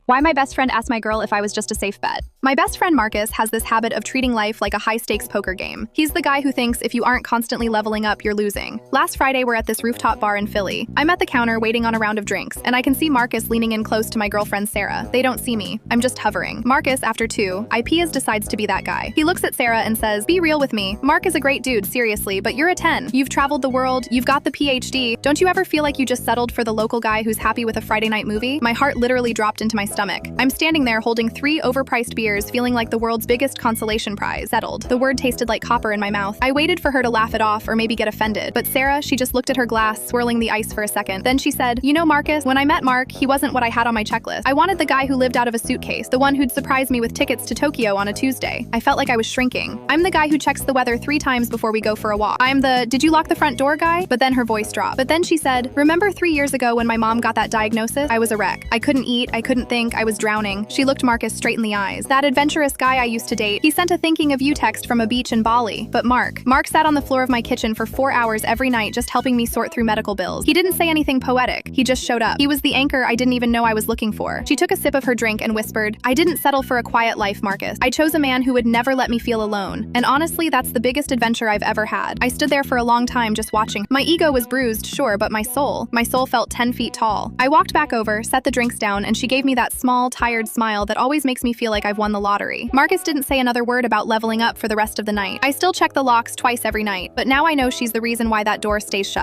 Why my best friend asked my girl if I was just a safe bet. My best friend Marcus has this habit of treating life like a high-stakes poker game. He's the guy who thinks if you aren't constantly leveling up, you're losing. Last Friday, we're at this rooftop bar in Philly. I'm at the counter waiting on a round of drinks, and I can see Marcus leaning in close to my girlfriend Sarah. They don't see me. I'm just hovering. Marcus, after two, IPs decides to be that guy. He looks at Sarah and says, "Be real with me. Mark is a great dude, seriously, but you're a 10. You've traveled the world, you've got the PhD. Don't you ever feel like you just settled for the local guy who's happy with a Friday night movie?" My heart literally dropped into my stomach. I'm standing there holding 3 overpriced beers, feeling like the world's biggest consolation prize. Settled. The word tasted like copper in my mouth. I waited for her to laugh it off or maybe get offended, but Sarah, she just looked at her glass, swirling the ice for a second. Then she said, "You know, Marcus, when I met Mark, he wasn't what I had on my checklist. I wanted the guy who lived out of a suitcase, the one who'd surprise me with tickets to Tokyo on a Tuesday." I felt like I was shrinking. I'm the guy who checks the weather 3 times before we go for a walk. I'm the "did you lock the front door" guy? But then her voice dropped. But then she said, "Remember 3 years ago when my mom got that diagnosis? I was a wreck. I couldn't eat, I couldn't think, I was drowning." She looked Marcus straight in the eyes. "That adventurous guy I used to date, he sent a thinking of you text from a beach in Bali." But Mark sat on the floor of my kitchen for 4 hours every night just helping me sort through medical bills. He didn't say anything poetic. He just showed up. He was the anchor I didn't even know I was looking for. She took a sip of her drink and whispered, "I didn't settle for a quiet life, Marcus. I chose a man who would never let me feel alone. And honestly, that's the biggest adventure I've ever had." I stood there for a long time just watching. My ego was bruised, sure, but my soul felt 10 feet tall. I walked back over, set the drinks down, and she gave me that small, tired smile that always makes me feel like I've won the lottery. Marcus didn't say another word about leveling up for the rest of the night. I still check the locks twice every night, but now I know she's the reason why that door stays shut.